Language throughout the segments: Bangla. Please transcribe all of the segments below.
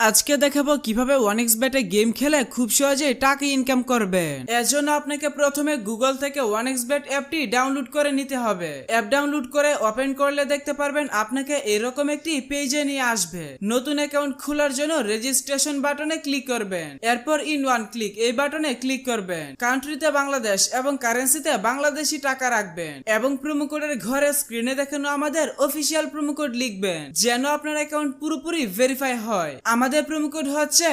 আজকে দেখাবো কিভাবে ওয়ানএক্সবেটে গেম খেলে খুব সহজে টাকা ইনকাম করবেন। এর জন্য আপনাকে প্রথমে গুগল থেকে ওয়ানএক্সবেট অ্যাপটি ডাউনলোড করে নিতে হবে। অ্যাপ ডাউনলোড করে ওপেন করলে দেখতে পারবেন আপনাকে এরকম একটি পেজে নিয়ে আসবে। নতুন অ্যাকাউন্ট খোলার জন্য রেজিস্ট্রেশন বাটনে ক্লিক করবেন। এরপর ইন ওয়ান ক্লিক এই বাটনে ক্লিক করবেন। কান্ট্রিতে বাংলাদেশ এবং কারেন্সিতে বাংলাদেশি টাকা রাখবেন এবং প্রোমো কোডের ঘরে স্ক্রিনে দেখানো আমাদের অফিসিয়াল প্রোমো কোড লিখবেন যেন আপনার অ্যাকাউন্ট পুরোপুরি ভেরিফাই হয়। আমাদের প্রোমো কোড হচ্ছে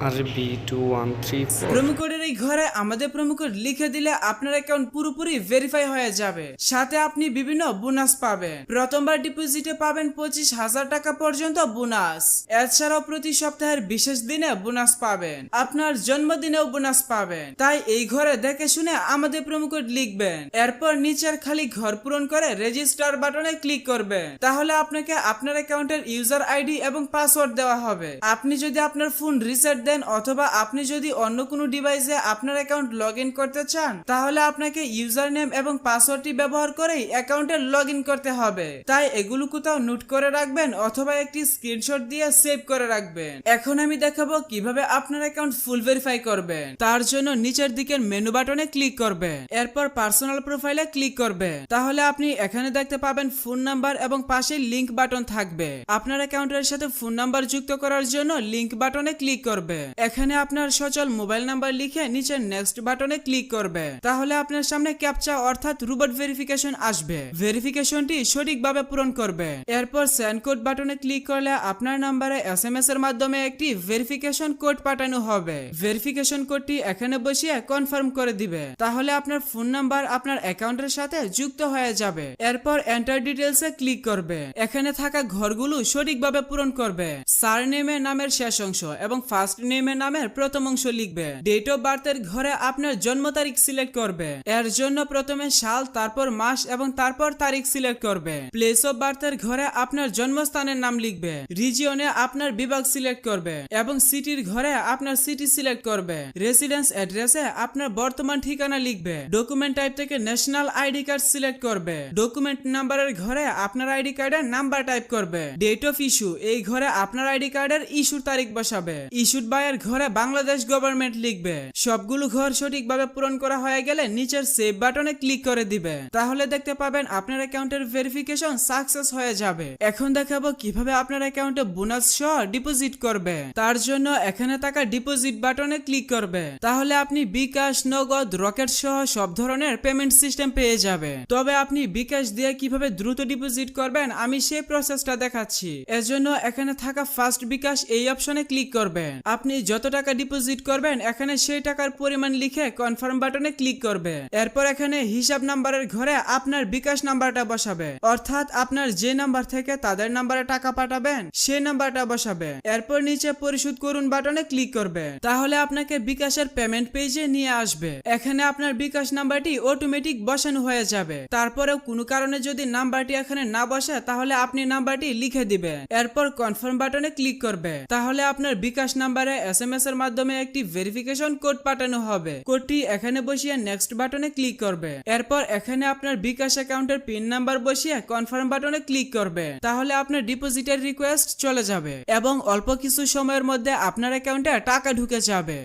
RB2134। প্রোমো কোডের এই ঘরে আমাদের প্রোমো কোড লিখে দিলে আপনার অ্যাকাউন্ট পুরোপুরি ভেরিফাই হয়ে যাবে। সাথে আপনি বিভিন্ন বোনাস পাবেন। প্রথমবার ডিপোজিটে পাবেন 25,000 টাকা পর্যন্ত বোনাস। এছাড়াও প্রতি সপ্তাহের বিশেষ দিনে বোনাস পাবেন। আপনার জন্মদিনেও বোনাস পাবেন। তাই এই ঘরে দেখে শুনে আমাদের প্রোমো কোড লিখবেন। এরপর নিচের খালি ঘর পূরণ করে রেজিস্টার বাটনে ক্লিক করবেন। তাহলে আপনাকে আপনার অ্যাকাউন্টের ইউজার আইডি এবং পাসওয়ার্ড দেওয়া হবে। আপনি যদি আপনার ফোন রিসেট দেন অথবা আপনি যদি অন্য কোনো ডিভাইসে আপনার অ্যাকাউন্ট লগ ইন করতে চান তাহলে আপনাকে ইউজার নেম এবং পাসওয়ার্ডটি ব্যবহার করেই অ্যাকাউন্টে লগ ইন করতে হবে। তাই এগুলো কোথাও নোট করে রাখবেন অথবা একটি স্ক্রিনশট দিয়ে সেভ করে রাখবেন। এখন আমি দেখাবো কিভাবে আপনার অ্যাকাউন্ট ফুল ভেরিফাই করবেন। তার জন্য নিচের দিকের মেনু বাটনে ক্লিক করবেন। এরপর পার্সোনাল প্রোফাইলে ক্লিক করবেন। তাহলে আপনি এখানে দেখতে পাবেন ফোন নাম্বার এবং পাশে লিংক বাটন থাকবে। আপনার অ্যাকাউন্টের সাথে ফোন নাম্বার যুক্ত করার জন্য লিংক বাটনে ক্লিক করবে। এখানে আপনার সচল মোবাইল নাম্বার লিখে নিচে নেক্সট বাটনে ক্লিক করবে। তাহলে আপনার সামনে ক্যাপচা অর্থাৎ রোবট ভেরিফিকেশন আসবে। ভেরিফিকেশনটি সঠিকভাবে পূরণ করবে। এরপর সেন্ড কোড বাটনে ক্লিক করলে আপনার নাম্বারে এসএমএস এর মাধ্যমে একটি ভেরিফিকেশন কোড পাঠানো হবে। ভেরিফিকেশন কোডটি এখানে বসিয়ে কনফার্ম করে দিবে। তাহলে আপনার ফোন নাম্বার আপনার অ্যাকাউন্টের সাথে যুক্ত হয়ে যাবে। এরপর এন্টার ডিটেইলসে ক্লিক করবে। এখানে থাকা ঘরগুলো সঠিকভাবে পূরণ করবে। সারনেমে নামের শেষ অংশ এবং ফার্স্ট নেমে নামের প্রথম অংশ লিখবে। ডেট অফ বার্থের ঘরে আপনার জন্ম তারিখ সিলেক্ট করবে। এর জন্য প্রথমে সাল, তারপর মাস এবং তারপর তারিখ সিলেক্ট করবে। প্লেস অফ বার্থের ঘরে আপনার জন্মস্থানের নাম লিখবে। রিজিয়নে আপনার বিভাগ সিলেক্ট করবে এবং সিটির ঘরে আপনার সিটি সিলেক্ট করবে। রেসিডেন্স অ্যাড্রেসে আপনার বর্তমান ঠিকানা লিখবে। ডকুমেন্ট টাইপ থেকে ন্যাশনাল আইডি কার্ড সিলেক্ট করবে। ডকুমেন্ট নাম্বারের ঘরে আপনার আইডি কার্ডের নাম্বার টাইপ করবে। ডেট অফ ইস্যু এই ঘরে আপনার আইডি কার্ডের ইস্যুর তারিখ বসাবে। ইস্যুড বাই এর ঘরে বাংলাদেশ গভর্নমেন্ট লিখবে। সবগুলো ঘর সঠিকভাবে পূরণ করা হয়ে গেলে নিচের সেভ বাটনে ক্লিক করে দিবে। তাহলে দেখতে পাবেন আপনার অ্যাকাউন্টের ভেরিফিকেশন সাকসেস হয়ে যাবে। এখন দেখাবো কিভাবে আপনার অ্যাকাউন্টে বোনাস সহ ডিপোজিট করবে। তার জন্য এখানে থাকা ডিপোজিট বাটনে ক্লিক করবে। তাহলে আপনি বিকাশ, নগদ, রকেট সহ সব ধরনের পেমেন্ট সিস্টেম পেয়ে যাবে। তবে আপনি বিকাশ দিয়ে কিভাবে দ্রুত ডিপোজিট করবেন আমি সেই প্রসেসটা দেখাচ্ছি। এজন্য এখানে থাকা ফার্স্ট বিকাশ এই অপশনে ক্লিক করবেন। আপনি যত টাকা ডিপোজিট করবেন এখানে সেই টাকার পরিমাণ লিখে কনফার্ম বাটনে ক্লিক করবে। এরপর এখানে হিসাব নাম্বারের ঘরে আপনার বিকাশ নাম্বারটা বসাবে। অর্থাৎ আপনার যে নাম্বার থেকে তাদের নাম্বারে টাকা পাঠাবেন সেই নাম্বারটা বসাবে। এরপর নিচে পরিশোধ করুন বাটনে ক্লিক করবে। তাহলে আপনাকে বিকাশের পেমেন্ট পেজে নিয়ে আসবে। এখানে আপনার বিকাশ নাম্বারটি অটোমেটিক বসানো হয়ে যাবে। তারপরেও কোনো কারণে যদি নাম্বারটি এখানে না বসে তাহলে আপনি নাম্বারটি লিখে দিবেন। এরপর কনফার্ম বাটনে ক্লিক করবে। তাহলে আপনার বিকাশ নাম্বারে এসএমএস এর মাধ্যমে একটি ভেরিফিকেশন কোড পাঠানো হবে। কোডটি এখানে বসিয়ে নেক্সট বাটনে ক্লিক করবে। এরপর এখানে আপনার বিকাশ অ্যাকাউন্টের পিন নাম্বার বসিয়ে কনফার্ম বাটনে ক্লিক করবে। তাহলে আপনার ডিপোজিটের রিকোয়েস্ট চলে যাবে এবং অল্প কিছু সময়ের মধ্যে আপনার অ্যাকাউন্টে টাকা ঢুকে যাবে।